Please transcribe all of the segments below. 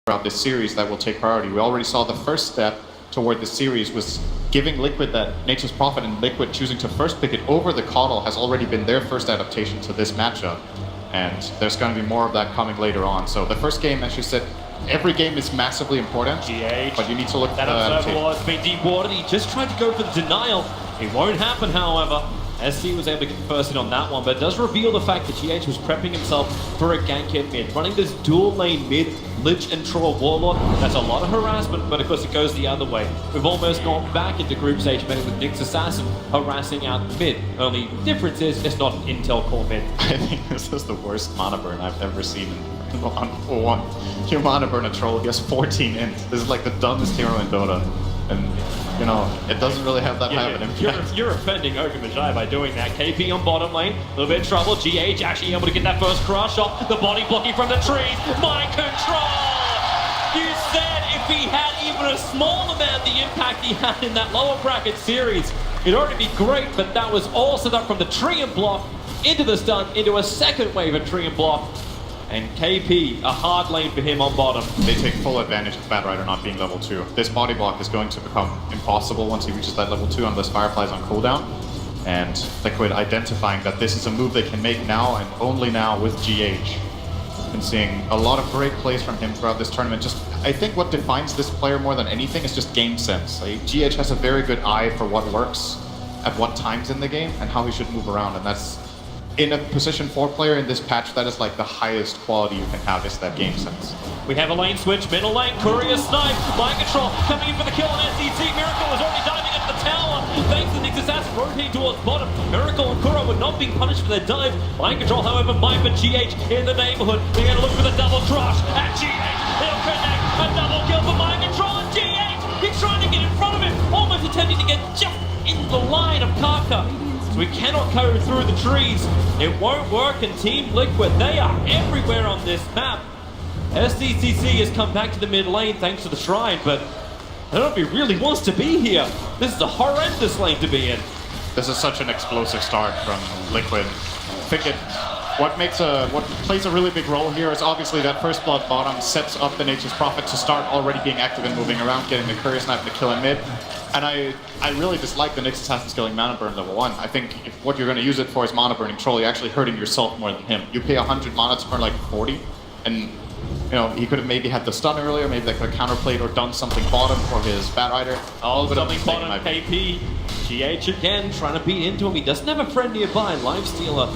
throughout this series that will take priority. We already saw the first step toward this series was giving Liquid that Nature's Prophet, and Liquid choosing to first pick it over the Coddle has already been their first adaptation to this matchup. And there's going to be more of that coming later on. So the first game, as you said, every game is massively important, but you need to look at that observer wall has been dewatered. He just tried to go for the denial. It won't happen, however. SC was able to get first in on that one, but it does reveal the fact that GH was prepping himself for a gank in mid, running this dual lane mid, Lich and Troll Warlord. That's a lot of harassment, but of course it goes the other way. We've almost gone back into group stage meta with Nyx Assassin harassing out mid. Only difference is it's not Intel core mid. I think this is the worst mana burn I've ever seen in 1-for-1. You mana burn a troll, he has 14 int. This is like the dumbest hero in Dota. And, you know, it doesn't really have that high of an impact. You're offending Okamajai by doing that. KP on bottom lane, a little bit of trouble. GH actually able to get that first crush off. The body blocking from the trees. Mind control! You said if he had even a small amount of the impact he had in that lower bracket series, it'd already be great, but that was all set up from the tree and block into the stun, into a second wave of tree and block. And KP, a hard lane for him on bottom. They take full advantage of Bad Rider not being level 2. This body block is going to become impossible once he reaches that level 2 unless Firefly's on cooldown. And Liquid identifying that this is a move they can make now and only now with GH. Been seeing a lot of great plays from him throughout this tournament. I think what defines this player more than anything is just game sense. Like, GH has a very good eye for what works at what times in the game and how he should move around, and that's in a position 4 player in this patch, that is like the highest quality you can have, is that game sense. We have a lane switch, middle lane, Courier snipe, mind control, coming in for the kill on SDC. Miracle is already diving into the tower, thanks to Nyx Assassin rotating towards bottom. Miracle and Kuro were not being punished for their dive. Mind control, however, might for GH in the neighborhood. They're going to look for the double crush at GH. He'll connect, a double kill for mind control, and GH, he's trying to get in front of him, almost attempting to get just in the line of Kaka. So we cannot go through the trees. It won't work, and Team Liquid, they are everywhere on this map. SDCC has come back to the mid lane thanks to the shrine, but I don't know if he really wants to be here. This is a horrendous lane to be in. This is such an explosive start from Liquid. I think what plays a really big role here is obviously that first blood bottom sets up the Nature's Prophet to start already being active and moving around, getting the Courier Snipe to kill in mid. And I really dislike the Nyx Assassin skilling mana burn level 1. I think if what you're going to use it for is mana burning troll, you're actually hurting yourself more than him. You pay 100 mana to burn like 40, and you know, he could have maybe had the stun earlier, maybe they could have counterplayed or done something bottom for his Bad Rider. Oh, something bottom, KP. GH again, trying to beat into him. He doesn't have a friend nearby. Lifestealer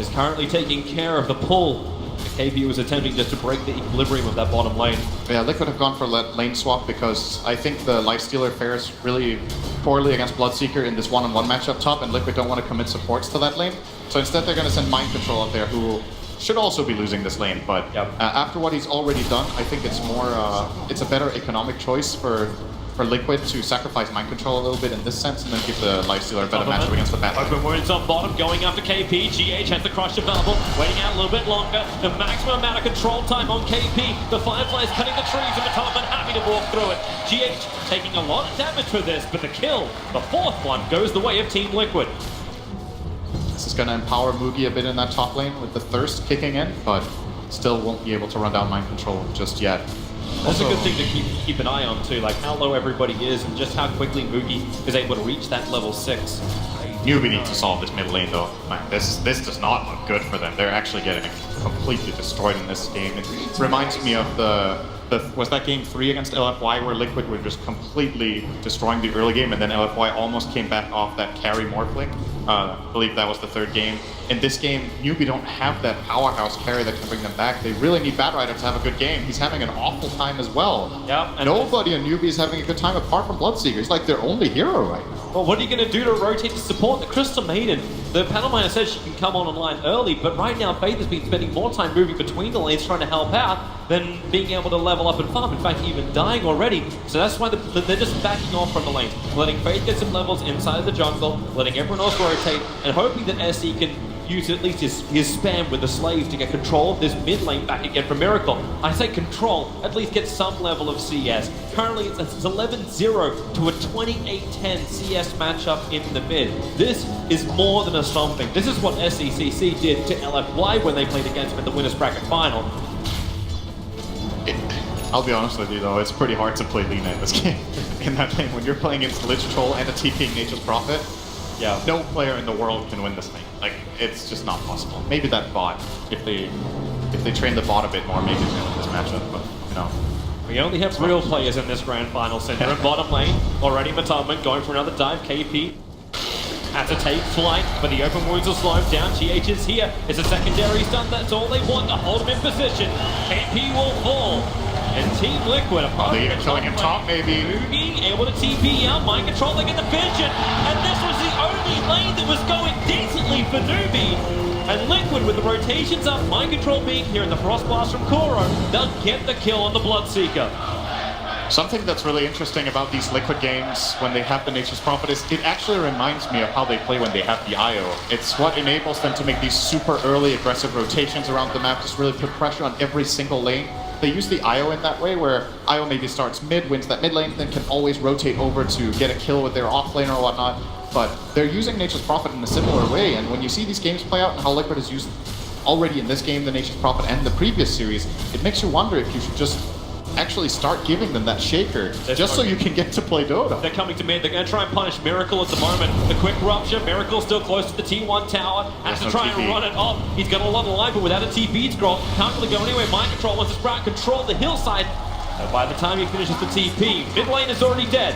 is currently taking care of the pull. KP was attempting just to break the equilibrium of that bottom lane. Yeah, Liquid have gone for lane swap because I think the Lifestealer fares really poorly against Bloodseeker in this one-on-one matchup top, and Liquid don't want to commit supports to that lane. So instead they're going to send Mind Control up there, who should also be losing this lane. But after what he's already done, I think it's more, it's a better economic choice for Liquid to sacrifice Mind Control a little bit in this sense, and then give the Lifestealer a better matchup against the Bat. Open wounds on bottom, going after KP. GH has the crush available, waiting out a little bit longer. The maximum amount of control time on KP. The Firefly is cutting the trees, and Matalaman happy to walk through it. GH taking a lot of damage for this, but the kill, the fourth one, goes the way of Team Liquid. This is going to empower Mugi a bit in that top lane with the Thirst kicking in, but still won't be able to run down Mind Control just yet. That's a good thing to keep an eye on too, like how low everybody is and just how quickly Mugi is able to reach that level 6. Newbee needs to solve this mid lane though. Man, this does not look good for them. They're actually getting completely destroyed in this game. It reminds me of was that game 3 against LFY where Liquid were just completely destroying the early game, and then LFY almost came back off that carry morphling. I believe that was the 3rd game. In this game, Newbee don't have that powerhouse carry that can bring them back. They really need Bad Rider to have a good game. He's having an awful time as well. Yeah, and nobody in Newbee is having a good time apart from Bloodseeker. He's like their only hero right now. Well, what are you going to do to rotate to support the Crystal Maiden? The panel miner says she can come online early, but right now Faith has been spending more time moving between the lanes trying to help out than being able to level up and farm. In fact, even dying already. So that's why they're just backing off from the lanes, letting Faith get some levels inside of the jungle, letting everyone else rotate, and hoping that SE can use at least his spam with the slaves to get control of this mid lane back again for Miracle. I say control, at least get some level of CS. Currently it's 11-0 to a 28-10 CS matchup in the mid. This is more than a stomping. This is what SECC did to LFY when they played against them in the winners bracket final. I'll be honest with you though, it's pretty hard to play Lina in this game. In that lane, when you're playing against Lich Troll and a TPing Nature's Prophet, Yeah. no player in the world can win this thing. Like, it's just not possible. Maybe that bot, if they train the bot a bit more, maybe they can win this matchup, but, you know. We only have real players in this grand final, so they're in bottom lane. Already Matama going for another dive. KP had to take flight, but the open wounds will slow him down. GH is here. It's a secondary stun. That's all they want to hold him in position. KP will fall. And Team Liquid, They're killing him top, maybe. Newbee able to TP out, mind controlling in the vision. And this was the only lane that was going decently for Newbee. And Liquid with the rotations up, mind control being here in the Frost Blast from Kuro, they'll get the kill on the Bloodseeker. Something that's really interesting about these Liquid games when they have the Nature's Prophet is it actually reminds me of how they play when they have the IO. It's what enables them to make these super early aggressive rotations around the map, just really put pressure on every single lane. They use the IO in that way, where IO maybe starts mid, wins that mid lane, then can always rotate over to get a kill with their off lane or whatnot. But they're using Nature's Prophet in a similar way, and when you see these games play out and how Liquid has used already in this game the Nature's Prophet and the previous series, it makes you wonder if you should just actually start giving them that shaker, just so you can get to play Dota. They're coming to mid. They're going to try and punish Miracle at the moment. The quick rupture. Miracle still close to the T1 tower. Has to try and run it off. He's got a lot of life, but without a TP scroll, can't really go anywhere. Mind control wants to Sprout control the hillside. And by the time he finishes the TP, mid lane is already dead.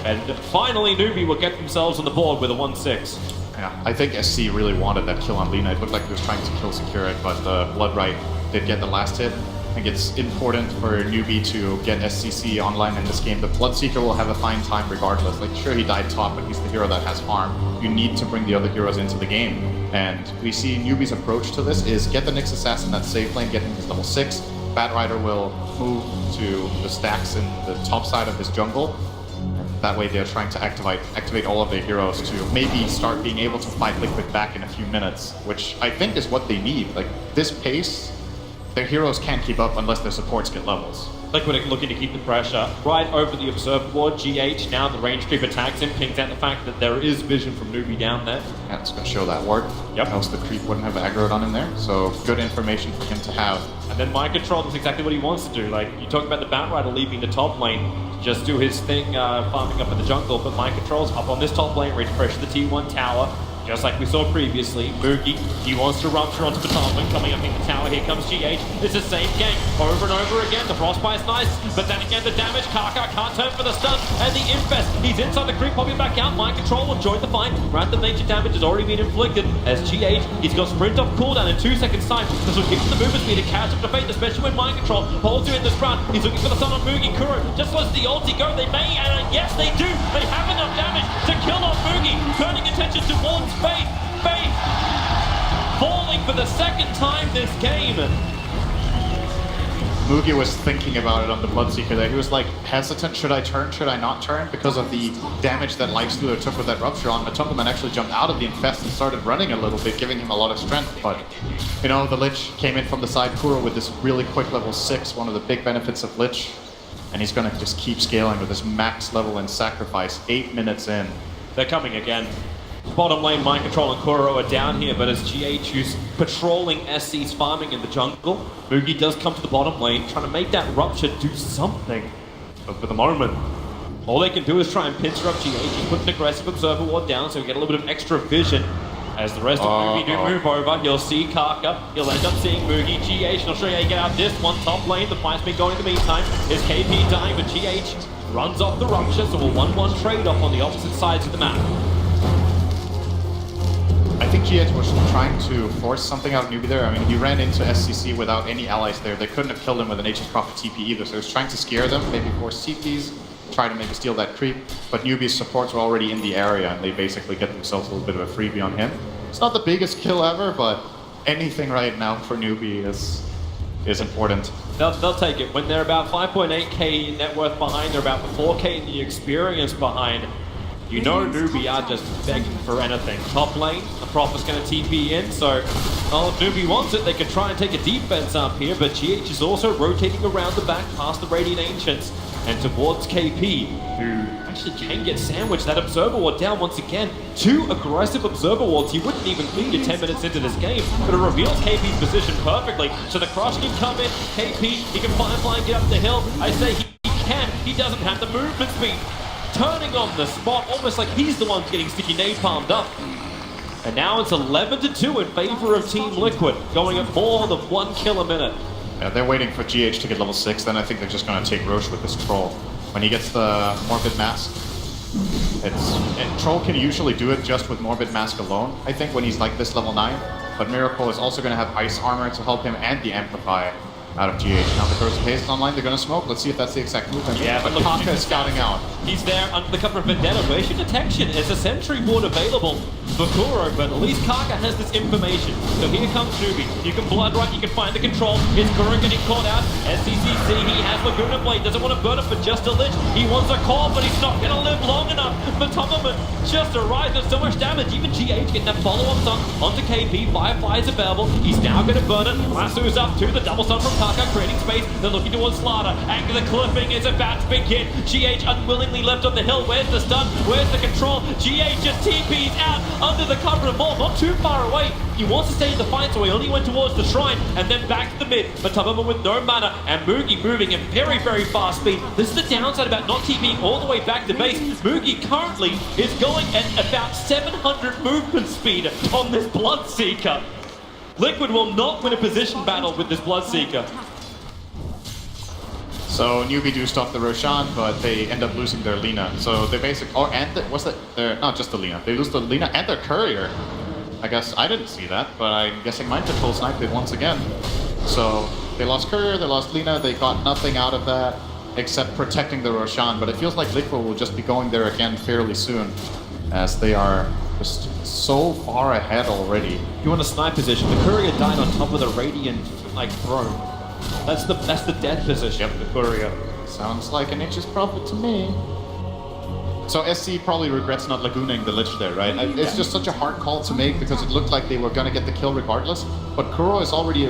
And finally, Newbee will get themselves on the board with a 1-6. Yeah, I think SC really wanted that kill on Lina. It looked like he was trying to kill secure it, but the Blood Right did get the last hit. I think it's important for Newbee to get SCC online in this game. The Bloodseeker will have a fine time regardless. Like, sure, he died top, but he's the hero that has harm. You need to bring the other heroes into the game. And we see Newbee's approach to this is get the Nyx Assassin that safe lane, get him his level 6. Batrider will move to the stacks in the top side of his jungle. That way they're trying to activate all of their heroes to maybe start being able to fight Liquid back in a few minutes, which I think is what they need. Like, this pace, their heroes can't keep up unless their supports get levels. Liquid are looking to keep the pressure right over the observer board. GH now the range creep attacks him, pings out the fact that there is vision from Newbee down there. Yeah, it's going to show that ward. Yep. Else the creep wouldn't have aggroed on him there. So good information for him to have. And then mind control is exactly what he wants to do. Like, you talk about the Batrider leaving the top lane to just do his thing, farming up in the jungle, but mind control's up on this top lane, ready to pressure the T1 tower. Just like we saw previously, Moogie, he wants to rupture onto Batalman, coming up in the tower. Here comes GH. It's the same game over and over again. The Frostbite's nice, but then again the damage. Kaka can't turn for the stun, and the Infest, he's inside the creep, popping back out. Mind control will join the fight. Random nature damage has already been inflicted as GH, he's got sprint off cooldown in 2 seconds time. This will give him the movement speed to catch up to fate, especially when mind control holds you in the front. He's looking for the stun on Moogie. Kuro just lets the ulti go. They may, and yes, they do. They have enough damage to kill off Moogie, turning attention towards Faith. Faith falling for the second time this game. Moogie was thinking about it on the Bloodseeker there. He was like hesitant, should I turn, should I not turn? Because of the damage that Lifestealer took with that rupture on. Matumbaman actually jumped out of the infest and started running a little bit, giving him a lot of strength. But, you know, the Lich came in from the side. Kuro with this really quick level 6, one of the big benefits of Lich. And he's going to just keep scaling with this max level and sacrifice 8 minutes in. They're coming again. Bottom lane, mind control and Kuro are down here, but as GH who's patrolling SC's farming in the jungle, Moogie does come to the bottom lane, trying to make that rupture do something. But for the moment, all they can do is try and pincer up GH. He puts an aggressive observer ward down, so we get a little bit of extra vision. As the rest of Moogie do move over, you'll see Kaka, you'll end up seeing Moogie, GH, and I'll show you how you get out this one. Top lane, the fight's been going in the meantime. Is KP dying, but GH runs off the rupture, so a 1-1 trade-off on the opposite sides of the map. I think GH was trying to force something out of Newbee there. I mean, he ran into SCC without any allies there. They couldn't have killed him with an Nature's Prophet TP either, so he was trying to scare them, maybe force TPs, try to maybe steal that creep. But Newbee's supports were already in the area, and they basically get themselves a little bit of a freebie on him. It's not the biggest kill ever, but anything right now for Newbee is important. They'll take it. When they're about 5.8k net worth behind, they're about 4k in the experience behind. You know Newbee are just begging for anything. Top lane, the Prophet's going to TP in, so well, if Newbee wants it, they could try and take a defense up here, but GH is also rotating around the back past the Radiant Ancients. and towards KP, who actually can get sandwiched. That Observer Ward down once again. 2 aggressive Observer Wards. You wouldn't even think you're 10 minutes into this game, but it reveals KP's position perfectly. So the Crush can come in. KP, he can fly, get up the hill. I say he can. He doesn't have the movement speed. Turning on the spot, almost like he's the one getting sticky napalmed up. And now it's 11-2 in favor of Team Liquid, going at more than 1 kill a minute. Yeah, they're waiting for GH to get level 6, then I think they're just going to take Roche with this Troll. When he gets the Morbid Mask, Troll can usually do it just with Morbid Mask alone, I think, when he's like this level 9. But Miracle is also going to have Ice Armor to help him and the Amplify out of GH. Now the Corrosive Haze is online, they're going to smoke. Let's see if that's the exact movement. Yeah, but Kaka is scouting out. He's there under the cover of Vendetta. Version detection is a sentry ward available for Kuro, but at least Kaka has this information. So here comes Newbee. You can blood right, you can find the control. Is Kuro getting caught out? SCCC, he has Laguna Blade, doesn't want to burn it for just a lich. He wants a call, but he's not going to live long enough. Matomberman just arrived, there's so much damage. Even GH getting that follow-up stun onto KP. Firefly is available. He's now going to burn it. Lasso's up to the double stun from Kaka, creating space. They're looking towards Slaughter. Anchor the clipping is about to begin. GH unwillingly left on the hill. Where's the stun? Where's the control? GH just TP's out under the cover of Maul, not too far away. He wants to stay in the fight, so he only went towards the shrine and then back to the mid. Matomberman with no mana and Mugi moving at very, very fast speed. This is the downside about not TPing all the way back to base. Mugi currently is going at about 700 movement speed on this Bloodseeker. Liquid will not win a position battle with this Bloodseeker. So Newbee do stop the Roshan, but they end up losing their Lina. So they basically, they're not just the Lina. They lose the Lina and their Courier. I guess I didn't see that, but I'm guessing Mind Control sniped it once again. So they lost Courier, they lost Lina, they got nothing out of that except protecting the Roshan. But it feels like Liquid will just be going there again fairly soon, as they are just so far ahead already. You want a snipe position. The Courier died on top of the Radiant throne. That's the death position. Yep, the Courier. Sounds like a Nature's Prophet to me. So SC probably regrets not Lagooning the Lich there, right? It's just such a hard call to make because it looked like they were going to get the kill regardless. But Kuro is already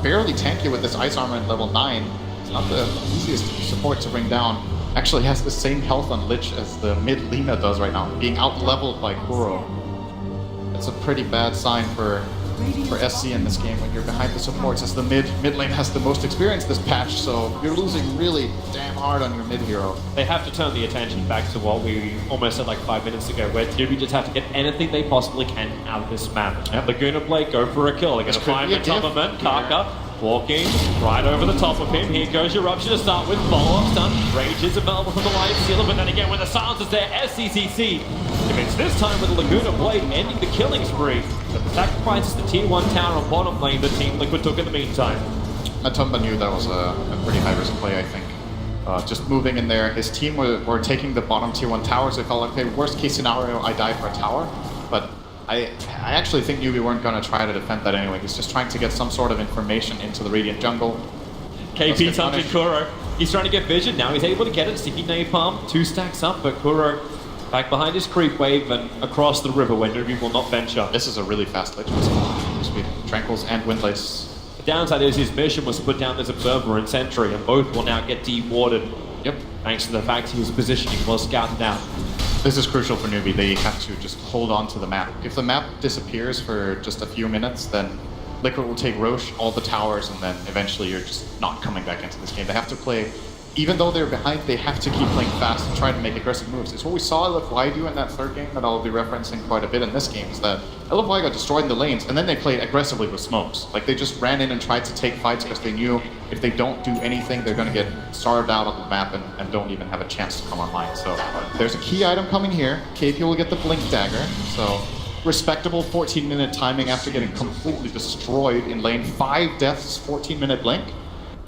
fairly tanky with this Ice Armor at level 9. It's not the easiest support to bring down. Actually has the same health on Lich as the mid Lina does right now, being out-leveled by Kuro. That's a pretty bad sign for SC in this game when you're behind the supports, as the mid lane has the most experience this patch, so you're losing really damn hard on your mid hero. They have to turn the attention back to what we almost said like 5 minutes ago, where Newbee just have to get anything they possibly can out of this map. Yep. Laguna Blade, go for a kill. They're going to find the Matomberman. Kaka walking right over the top of him. Here goes Eruption to start with. Follow-up stun. Rage is available from the Lion Sealer, but then again when the silence is there, SCCC commits this time with the Laguna Blade ending the killing spree. But the sacrifice is the tier 1 tower on bottom lane that Team Liquid took in the meantime. Matumba knew that was a pretty high-risk play, I think. Just moving in there. His team were taking the bottom tier 1 towers. They felt like, okay, worst case scenario, I die for a tower. But I actually think Newbee weren't going to try to defend that anyway. He's just trying to get some sort of information into the Radiant jungle. KP's hunting Kuro. He's trying to get vision. Now he's able to get it. Sticky Napalm. 2 stacks up, but Kuro back behind his creep wave and across the river where Newbee will not venture. This is a really fast Lich. Tranquils and Windlace. The downside is his mission was to put down this Observer and Sentry, and both will now get dewarded. Yep. Thanks to the fact his positioning was scouted out. This is crucial for Newbee. They have to just hold on to the map. If the map disappears for just a few minutes, then Liquid will take Roche, all the towers, and then eventually you're just not coming back into this game. They have to play, even though they're behind, they have to keep playing fast and try to make aggressive moves. It's what we saw LFY do in that third game that I'll be referencing quite a bit in this game, is that LFY got destroyed in the lanes, and then they played aggressively with smokes. Like, they just ran in and tried to take fights because they knew if they don't do anything, they're going to get starved out on the map and don't even have a chance to come online. So there's a key item coming here. KP will get the Blink Dagger, so respectable 14-minute timing after getting completely destroyed in lane. 5 deaths, 14-minute Blink.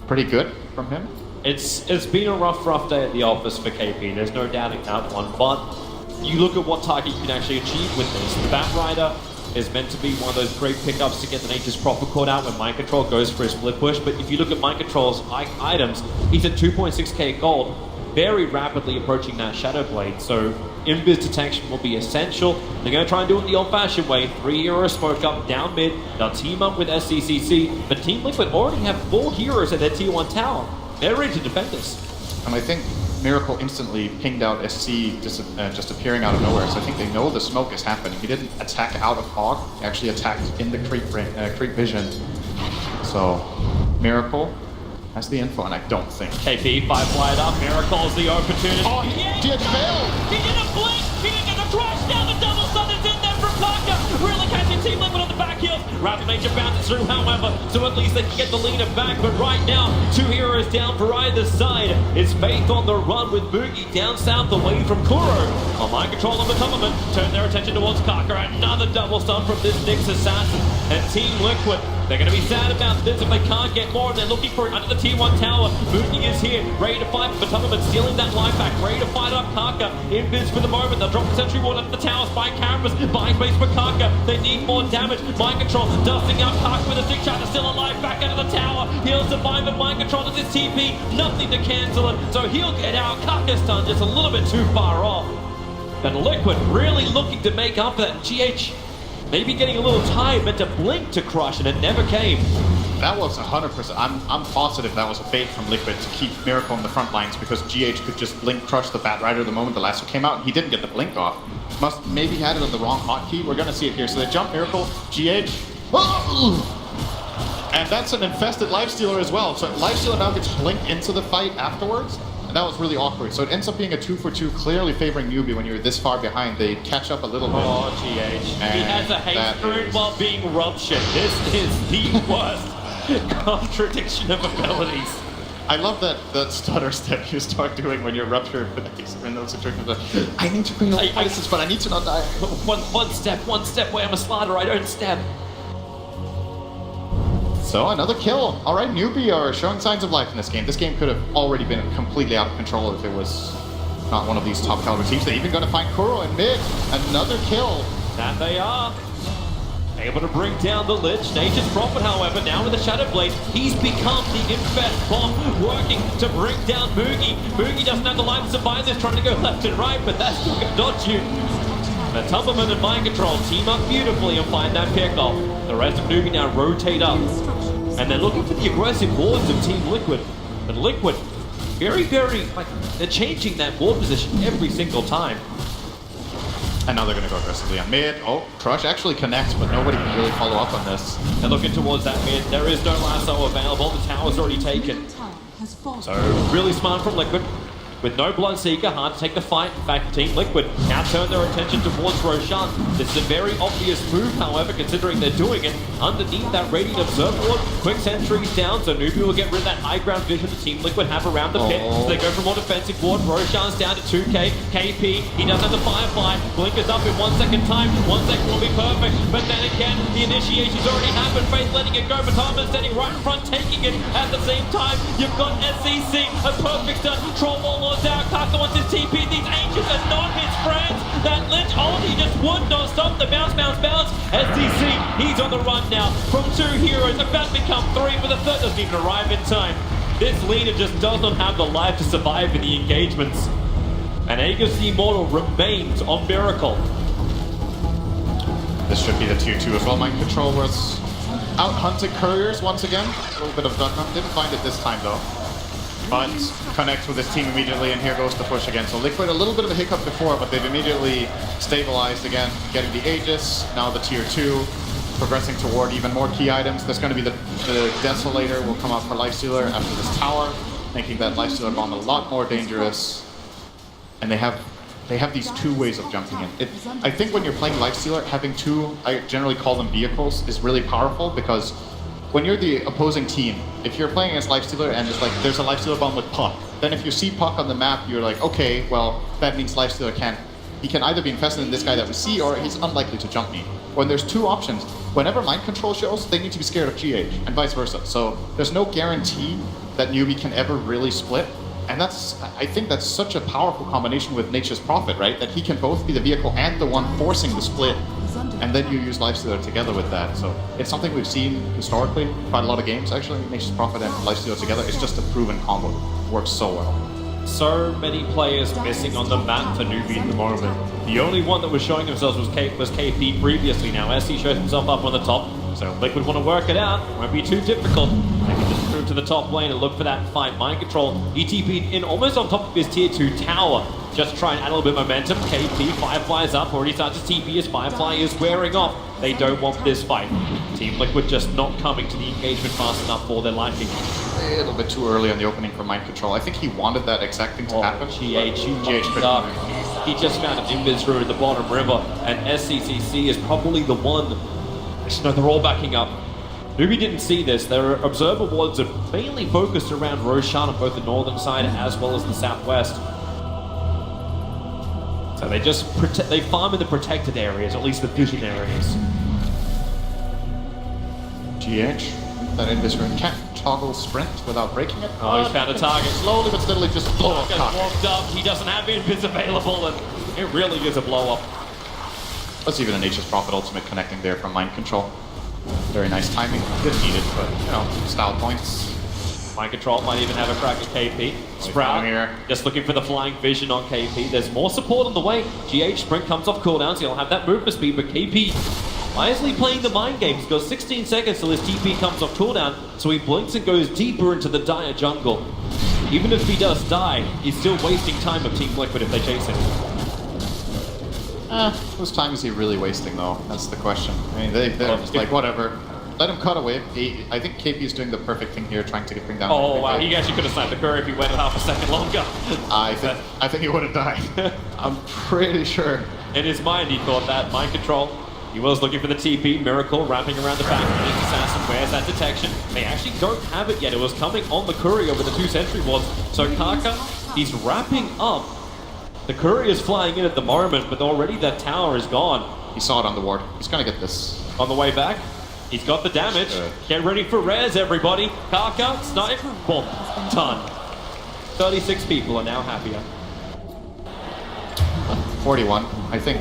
Pretty good from him. It's been a rough day at the office for KP. There's no doubting that one. But you look at what target you can actually achieve with this. The Bat Rider is meant to be one of those great pickups to get the Nature's Prophet caught out when Mind Control goes for his split push. But if you look at Mind Control's items, he's at 2.6k gold, very rapidly approaching that Shadow Blade. So invis detection will be essential. They're going to try and do it the old-fashioned way. 3 heroes smoke up down mid. They'll team up with SCCC. But Team Liquid already have 4 heroes at their tier 1 tower. They're ready to defend this. And I think Miracle instantly pinged out SC just appearing out of nowhere, so I think they know the smoke is happening. He didn't attack out of fog, he actually attacked in the creep vision. So, Miracle has the info, and I don't think. KP, 5 wide up, Miracle's the opportunity. Oh, GH failed! He didn't blink! He didn't get the crash down, the double stun is in there from Parker! Really catching Team Liquid on the back heels. Rapid Nature bounces through, however, so at least they can get the leader back. But right now, 2 heroes down for either side. It's Faith on the run with Boogie down south away from Kuro. On mind control of the Tubberman, turn their attention towards Parker. Another double stun from this Nyx assassin. And Team Liquid, they're going to be sad about this if they can't get more, and they're looking for it under the T1 tower. Boogie is here, ready to fight for Tubberman, stealing that life back, ready to fight up Karka. In biz for the moment, they'll drop the sentry ward under the towers by Carapace, buying space for Karka. They need more damage. Mind control, dusting out Karka with a stick shot, still alive, back out of the tower. He'll survive, but mind control does his TP, nothing to cancel it, so he'll get out. Karka's done just a little bit too far off. But Liquid really looking to make up for that. GH maybe getting a little tired, meant to blink to crush, and it never came. That was 100%. I'm positive that was a bait from Liquid to keep Miracle on the front lines, because GH could just blink crush the Bat Rider the moment the lasso came out, and he didn't get the blink off. Maybe had it on the wrong hotkey. We're gonna see it here. So they jump Miracle, GH. And that's an infested Lifestealer as well. So Lifestealer now gets blinked into the fight afterwards. And that was really awkward. So it ends up being a 2-for-2, clearly favoring Newbee when you're this far behind. They catch up a little bit. Oh, GH. He has a hate rune while being ruptured. This is the worst contradiction of abilities. I love that stutter step you start doing when you're ruptured in those situations. I need to bring up ISIS, but I need to not die. One step away. I'm a slider, I don't step. So another kill. All right, Newbee are showing signs of life in this game. This game could have already been completely out of control if it was not one of these top caliber teams. They're even going to find Kuro in mid. Another kill. That they are. Able to bring down the Lich. Nature's Prophet, however, now with the Shadow Blade, he's become the Infest bomb, working to bring down Boogie. Boogie doesn't have the life to survive this, trying to go left and right, but that's not going to dodge you. The Tubberman and Mind Control team up beautifully and find that pickoff. The rest of Newbee now rotate up. And they're looking for the aggressive wards of Team Liquid. But Liquid, very, they're changing that ward position every single time. And now they're going to go aggressively on mid. Oh, Crush actually connects, but nobody can really follow up on this. They're looking towards that mid. There is no lasso available. The tower's already taken. So really smart from Liquid. With no Bloodseeker, hard to take the fight. In fact, Team Liquid now turn their attention towards Roshan. This is a very obvious move, however, considering they're doing it underneath that Radiant Observer ward. Quick sentries down, so Newbee will get rid of that high ground vision the Team Liquid have around the pit. So they go for more defensive ward. Roshan's down to 2k. KP, he doesn't have the Firefly. Blink is up in 1 second time. 1 second will be perfect. But then again, the initiation's already happened. Faith letting it go, but Thomas standing right in front, taking it at the same time. You've got SCC, a perfect stun. Troll Wall out. Karka wants his TP. These Ancients are not his friends. That Lich ulti just would not stop the bounce. SDC, he's on the run now. From 2 heroes, about to become 3, but the third doesn't even arrive in time. This leader just does not have the life to survive in the engagements. And Aegis the Immortal remains on Miracle. This should be the tier 2 as well. Mind Control was out hunting couriers once again. A little bit of duck hunt. Didn't find it this time though. But connects with his team immediately, and here goes the push again. So Liquid, a little bit of a hiccup before, but they've immediately stabilized again, getting the Aegis, now the tier 2, progressing toward even more key items. There's going to be the Desolator will come out for Lifestealer after this tower, making that Lifestealer bomb a lot more dangerous. And they have these 2 ways of jumping in. I think when you're playing Lifestealer, having 2, I generally call them vehicles, is really powerful, because when you're the opposing team, if you're playing against Lifestealer and it's like there's a Lifestealer bomb with Puck, then if you see Puck on the map, you're like, okay, well, that means Lifestealer he can either be infested in this guy that we see, or he's unlikely to jump me. When there's 2 options, whenever Mind Control shows, they need to be scared of GH, and vice versa. So there's no guarantee that Newbee can ever really split. And I think that's such a powerful combination with Nature's Prophet, right? That he can both be the vehicle and the one forcing the split. And then you use Lifestealer together with that. So it's something we've seen historically, quite a lot of games actually. Nature's Prophet and Lifestealer together. It's just a proven combo. It works so well. So many players missing on the map for Newbee at the moment. The only one that was showing themselves was KP previously. Now SC shows himself up on the top. So Liquid want to work it out. Won't be too difficult. They can just prove into the top lane and look for that fight. Mind Control, he TP'd in almost on top of his tier 2 tower. Just try and add a little bit of momentum. KP, Firefly's up, already starts to TP as Firefly is wearing off. They don't want this fight. Team Liquid just not coming to the engagement fast enough for their liking. A little bit too early on the opening for Mind Control. I think he wanted that exact thing to happen. GH, you GH lucky duck. He just found an Invis Room in the bottom river, and SCCC is probably the one. No, they're all backing up. Newbee didn't see this. Their observer wards are mainly focused around Roshan on both the northern side as well as the southwest. So they just they farm in the protected areas, at least the vision areas. GH, that Invis Room can't toggle sprint without breaking it. Oh, he's found a target. Slowly but steadily just blow up. Gets warmed up. He doesn't have Invis available, and it really is a blow up. That's even an H's Prophet ultimate connecting there from Mind Control. Very nice timing. Didn't need it, but you know, style points. Mind Control might even have a crack at KP. Sprout here. Just looking for the flying vision on KP. There's more support on the way. GH Sprint comes off cooldown, so he'll have that movement speed, but KP wisely playing the mind game. He's got 16 seconds till his TP comes off cooldown, so he blinks and goes deeper into the dire jungle. Even if he does die, he's still wasting time of Team Liquid if they chase him. Whose time is he really wasting though? That's the question. I mean, they're just like, whatever. Let him cut away. I think KP is doing the perfect thing here, trying to bring down. Oh wow, he actually could have sniped the curry if he went half a second longer. I think he would have died. I'm pretty sure. In his mind, he thought that. Mind Control. He was looking for the TP. Miracle wrapping around the back. His assassin wears that detection. They actually don't have it yet. It was coming on the courier with the 2 sentry wards. So Kaka, he's wrapping up. The courier is flying in at the moment, but already that tower is gone. He saw it on the ward. He's gonna get this. On the way back, he's got the damage. Get ready for res, everybody. Kaka, snipe, boom, done. 36 people are now happier. 41, I think.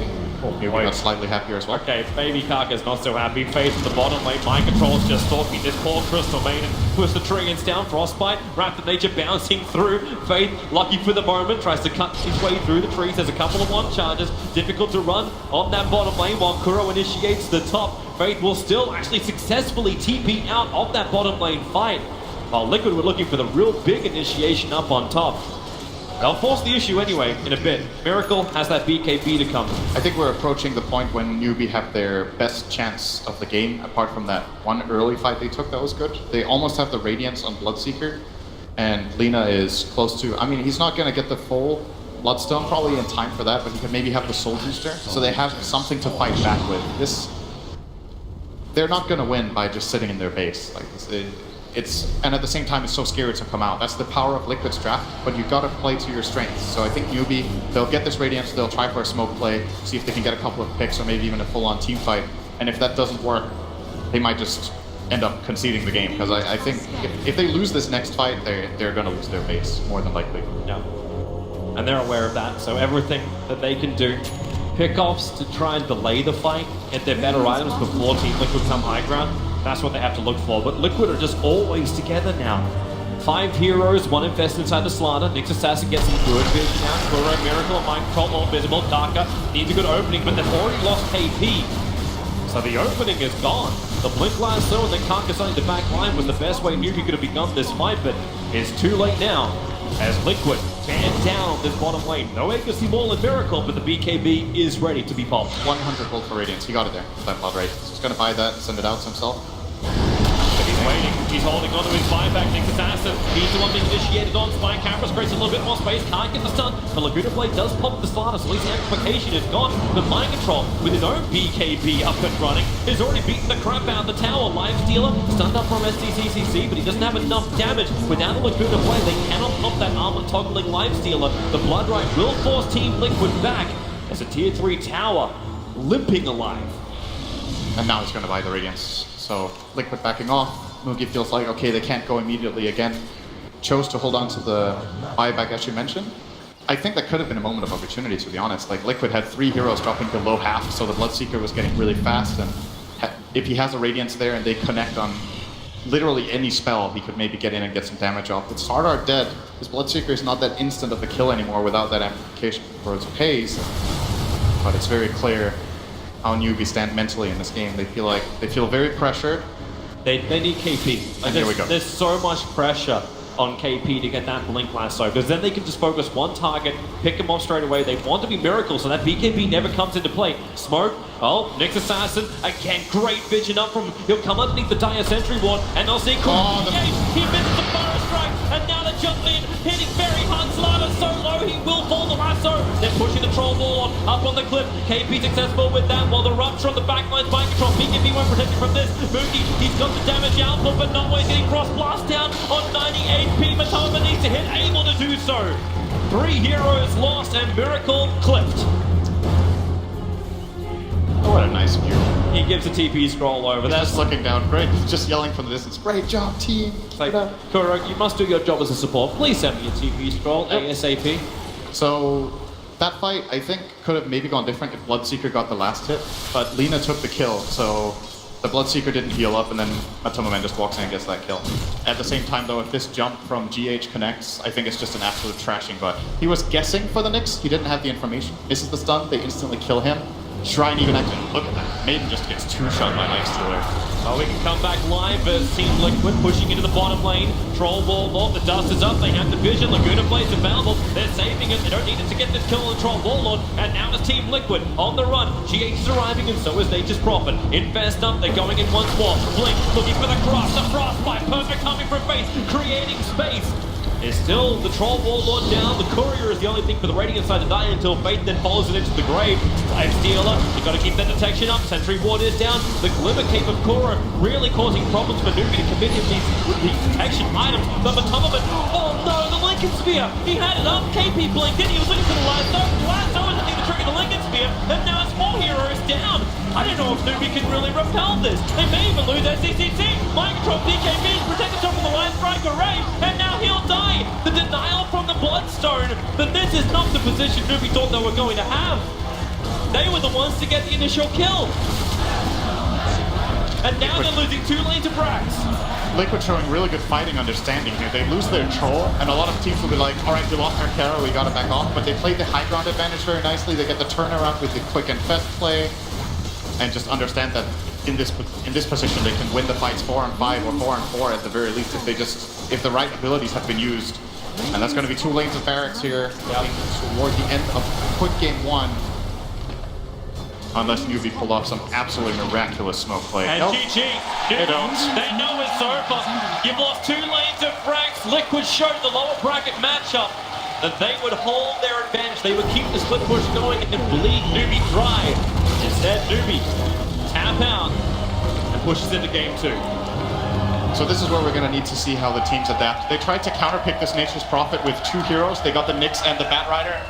Maybe got slightly happier as well. Okay, maybe Kaka's not so happy. Faith in the bottom lane. Mind Control's just stalking this poor Crystal Maiden. Puts the triggers down. Frostbite. Raptor Nature bouncing through. Faith, lucky for the moment, tries to cut his way through the trees. There's a couple of one charges. Difficult to run on that bottom lane while Kuro initiates the top. Faith will still actually successfully TP out of that bottom lane fight. While Liquid were looking for the real big initiation up on top. They'll force the issue anyway in a bit. Miracle has that BKB to come. I think we're approaching the point when Newbee have their best chance of the game, apart from that one early fight they took that was good. They almost have the Radiance on Bloodseeker, and Lina is close to... I mean, he's not going to get the full Bloodstone probably in time for that, but he could maybe have the Soul Booster, so they have something to fight back with. They're not going to win by just sitting in their base. Like and at the same time, it's so scary to come out. That's the power of Liquid's draft, but you've got to play to your strengths. So I think Newbee, they'll get this Radiance, they'll try for a smoke play, see if they can get a couple of picks or maybe even a full-on team fight. And if that doesn't work, they might just end up conceding the game. Because I think if they lose this next fight, they're going to lose their base, more than likely. Yeah. And they're aware of that, so everything that they can do, pickoffs to try and delay the fight, get their better items before Team Liquid come high ground. That's what they have to look for, but Liquid are just always together now. 5 heroes, 1 infested inside the Slaughter. Nyx Assassin gets some good vision out. Kuro, Miracle, and Mind Control all visible. Kaka needs a good opening, but they've already lost KP. So the opening is gone. The Blink Lasso and then Kaka signing the back line was the best way Newbee could have begun this fight, but it's too late now. As Liquid banned down this bottom lane. No Agency Ball and Miracle, but the BKB is ready to be popped. 100 gold for Radiance. He got it there. That blood rate. He's going to buy that, send it out to himself. He's waiting, he's holding onto his buyback. Nyx Assassin, he's the one being initiated on. Spy Cameras creates a little bit more space, can't get the stun. The Laguna Blade does pop the Slaughter, so at least the amplification is gone. But Mind Control, with his own BKB up and running, has already beaten the crap out of the tower. Live Stealer, stunned up from SDCCC, but he doesn't have enough damage. Without the Laguna Blade, they cannot pop that armor toggling Live Stealer. The Blood Right will force Team Liquid back as a tier 3 tower limping alive. And now he's going to buy the Radiance. So Liquid backing off. Mugi feels like, okay, they can't go immediately again. Chose to hold on to the buyback, as you mentioned. I think that could have been a moment of opportunity, to be honest. Like, Liquid had 3 heroes dropping below half, so the Bloodseeker was getting really fast, and if he has a Radiance there and they connect on literally any spell, he could maybe get in and get some damage off. With Sardar dead, his Bloodseeker is not that instant of a kill anymore without that amplification for its haze. But it's very clear how Newbee stand mentally in this game. They feel very pressured. They need KP. And here we go. There's so much pressure on KP to get that Blink Lasso, because then they can just focus one target, pick him off straight away. They want to be Miracle, so that BKB never comes into play. Smoke, oh, Nyx Assassin, again, great vision up from him. He'll come underneath the Dire Sentry Ward, and they'll see he misses the Fire Strike, and now they're jumping in, hitting very hard. Slider so low, he will fall the lasso. They're pushing the Troll Ball up on the cliff. KP successful with that, while the Rupture on the backline's mind control. BKB won't protect him from this. Mookie, he's got the damage output, but not always getting cross blast down on 98 HP. Matoma needs to hit, able to do so. 3 heroes lost and Miracle clipped. Oh, what a nice view. He gives a TP scroll over. That's Just looking down, great, just yelling from the distance, great job, team. like, Kuro, you must do your job as a support. Please send me a TP scroll ASAP. So that fight, I think, could have maybe gone different if Bloodseeker got the last hit, but Lina took the kill, so the Bloodseeker didn't heal up, and then Matoma just walks in and gets that kill. At the same time, though, if this jump from GH connects, I think it's just an absolute trashing, but he was guessing for the Nyx, he didn't have the information. Misses the stun, they instantly kill him. Shrine even actually, look at that. Maiden just gets 2-shot by Life Stealer. Oh, we can come back live versus Team Liquid, pushing into the bottom lane. Troll Ball, Lord, the dust is up, they have the vision, Laguna Blade's available. They're saving it, they don't need it to get this kill on the Troll Ball, Lord. And now it's Team Liquid on the run. GH is arriving, and so is Nature's Prophet. Invest up, they're going in once more. Blink, looking for the cross, the Frostbite, perfect timing from Face, creating space. It's still the Troll Ball Lord down. The Courier is the only thing for the Radiant side to die until Fate then follows it into the grave. Life Stealer, you got to keep that detection up. Sentry Ward is down. The Glimmer Cape of Korra really causing problems for Newbee to commit him these detection items. But Matoma, oh no, the Lincoln Spear. He had it up. KP blinked in. He was looking for the Lasso. Lasso isn't even trigger the Lincoln Spear. And now it's 4 heroes down. I don't know if Newbee can really repel this. They may even lose SCCC. Mind control BKB, protect himself from the Line Strike Array. And now he'll die. The denial from the Bloodstone, but this is not the position Newbee thought they were going to have. They were the ones to get the initial kill. And now they're losing 2 lanes of Brax. Liquid showing really good fighting understanding here. They lose their troll, and a lot of teams will be like, alright, we lost our Kara, we gotta back off, but they played the high ground advantage very nicely. They get the turnaround with the quick and fast play, and just understand that in this position they can win the fights 4 on 5 or 4 on 4 at the very least if the right abilities have been used. And that's going to be 2 lanes of barracks here toward the end of quick game 1. Unless Newbee pulled off some absolutely miraculous smoke play. And GG, they don't. They know it's over. You've lost 2 lanes of Brax. Liquid showed the lower bracket matchup that they would hold their advantage. They would keep the split push going and bleed Newbee dry. Instead, Newbee tap out and pushes into game 2. So this is where we're going to need to see how the teams adapt. They tried to counterpick this Nature's Prophet with 2 heroes. They got the Nyx and the Batrider.